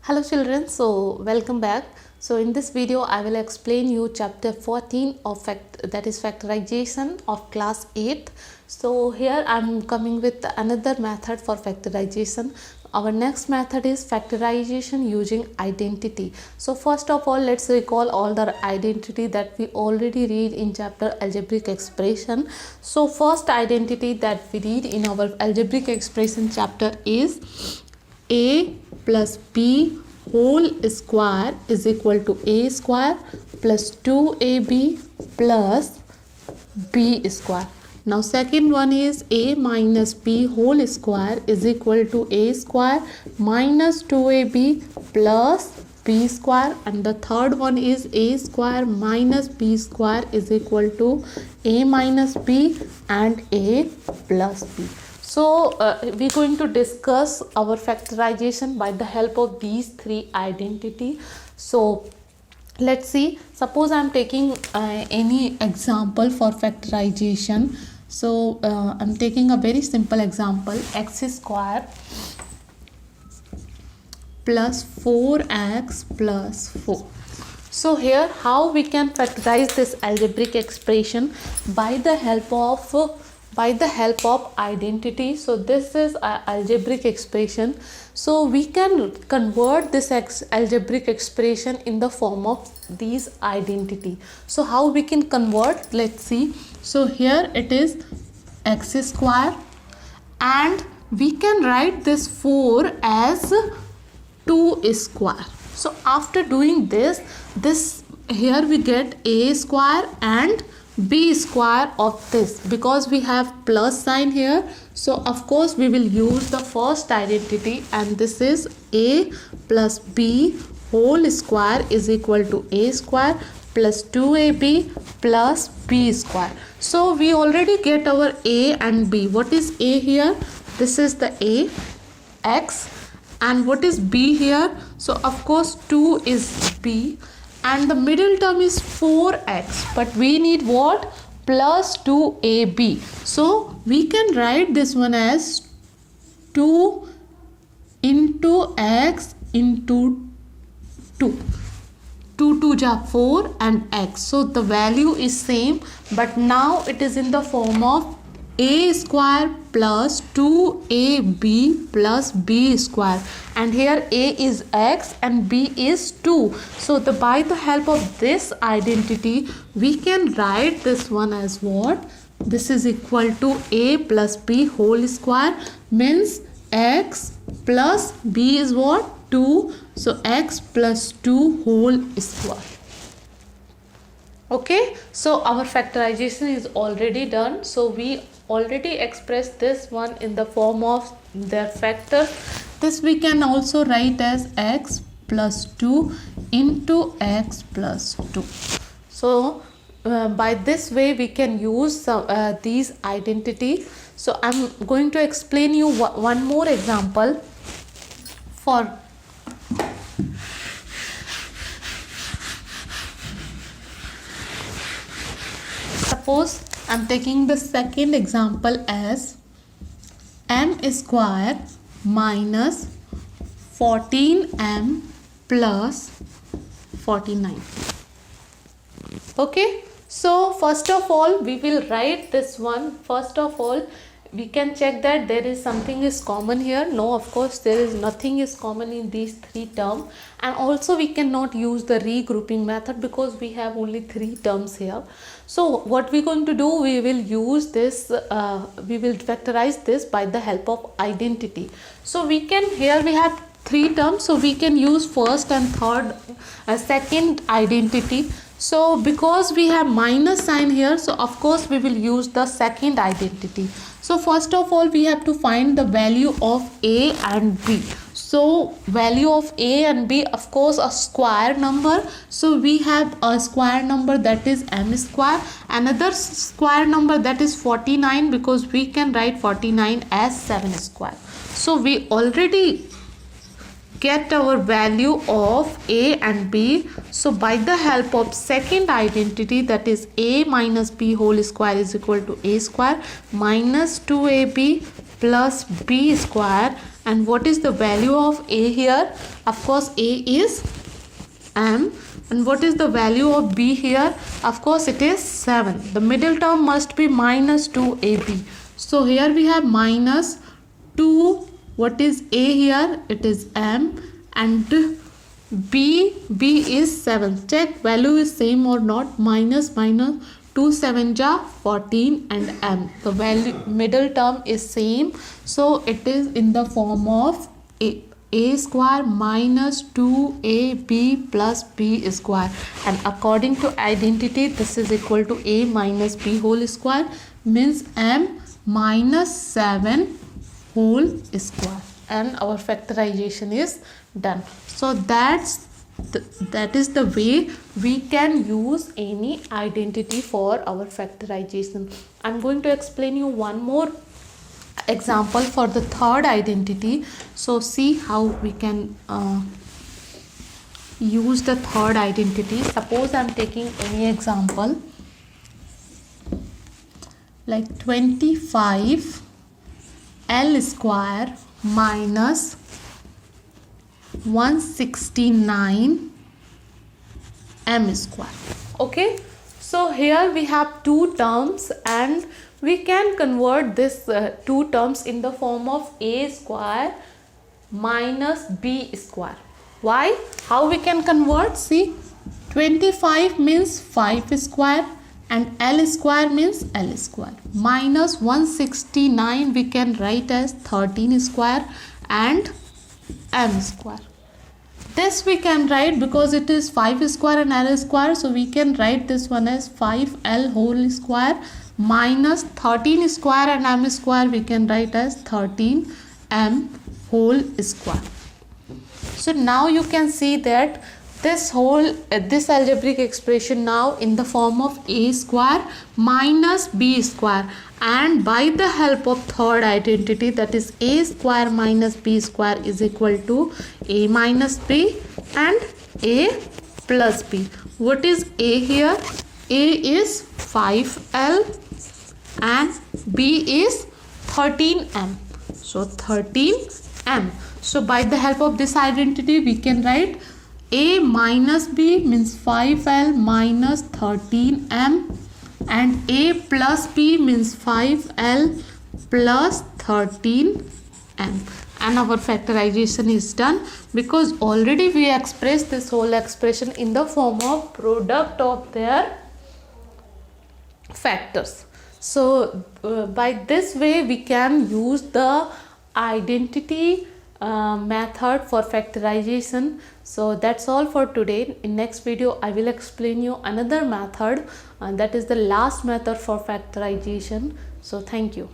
Hello children, so welcome back. So in this video I will explain you chapter 14 of factorization of class 8. So here I am coming with another method for factorization. Our next method is factorization using identity. So first of all, let's recall all the identity that we already read in chapter algebraic expression. So first identity that we read in our algebraic expression chapter is a plus b whole square is equal to a square plus 2ab plus b square. Now second one is a minus b whole square is equal to a square minus 2ab plus b square, and the third one is a square minus b square is equal to a minus b and a plus b. So we're going to discuss our factorization by the help of these three identity. So let's see, suppose I'm taking any example for factorization. So I'm taking a very simple example, x square plus 4x plus 4. So here how we can factorize this algebraic expression by the help of identity. So this is an algebraic expression, so we can convert this algebraic expression in the form of these identity. So how we can convert, let's see. So here it is x square, and we can write this 4 as 2 square. So after doing this here we get a square and b square of this, because we have plus sign here. So of course we will use the first identity, and this is a plus b whole square is equal to a square plus 2ab plus b square. So we already get our a and b. What is a here? This is the a, x, and what is b here? So of course 2 is b, and the middle term is 4x, but we need what? Plus 2ab. So we can write this one as 2 into x into 2. 2 2 ja 4 and x. So the value is same, but now it is in the form of a square plus 2ab plus b square, and here a is x and b is 2. So by the help of this identity we can write this one as what? This is equal to a plus b whole square, means x plus b is what? 2. So x plus 2 whole square. Okay, so our factorization is already done. So we already expressed this one in the form of their factor. This we can also write as x plus 2 into x plus 2. So by this way we can use these identity. So I'm going to explain you one more example. For suppose I'm taking the second example as m square minus 14m plus 49. Okay, so first of all we will write this one. First of all we can check that there is something is common here. No, of course there is nothing is common in these three terms, and also we cannot use the regrouping method because we have only three terms here. So what we're going to do, we will use this we will factorize this by the help of identity. So we can, here we have three terms, so we can use first and third second identity. So because we have minus sign here, so of course we will use the second identity. So first of all we have to find the value of a and b. So value of a and b, of course a square number. So we have a square number, that is m square, another square number, that is 49, because we can write 49 as 7 square. So we already get our value of a and b. So by the help of second identity, that is a minus b whole square is equal to a square minus 2ab plus b square, And what is the value of a here? Of course a is m. And what is the value of b here? Of course it is 7. The middle term must be minus 2ab. So here we have minus 2. What is a here? It is m. And b is 7. Check value is same or not. Minus 2 7 ja 14 and m. The value middle term is same. So it is in the form of a square minus 2ab plus b square. And according to identity, this is equal to a minus b whole square, means m minus 7 whole square. And our factorization is done. So that is the way we can use any identity for our factorization. I'm going to explain you one more example for the third identity. So see how we can use the third identity. Suppose I'm taking any example like 25 L square minus 169 m square. Okay, so here we have two terms and we can convert this two terms in the form of a square minus b square. Why? How we can convert? See, 25 means 5 square and L square means L square. Minus 169 we can write as 13 square and m square. This we can write because it is 5 square and L square. So we can write this one as 5L whole square minus 13 square and m square we can write as 13m whole square. So now you can see that this algebraic expression now in the form of a square minus b square, and by the help of third identity, that is a square minus b square is equal to a minus b and a plus b. What is a here? A is 5L and b is 13m. So 13m. So by the help of this identity we can write a minus b means 5L minus 13m and a plus b means 5L plus 13m. And our factorization is done because already we expressed this whole expression in the form of product of their factors. So by this way we can use the identity method for factorization. So that's all for today. In next video I will explain you another method, and that is the last method for factorization. So thank you.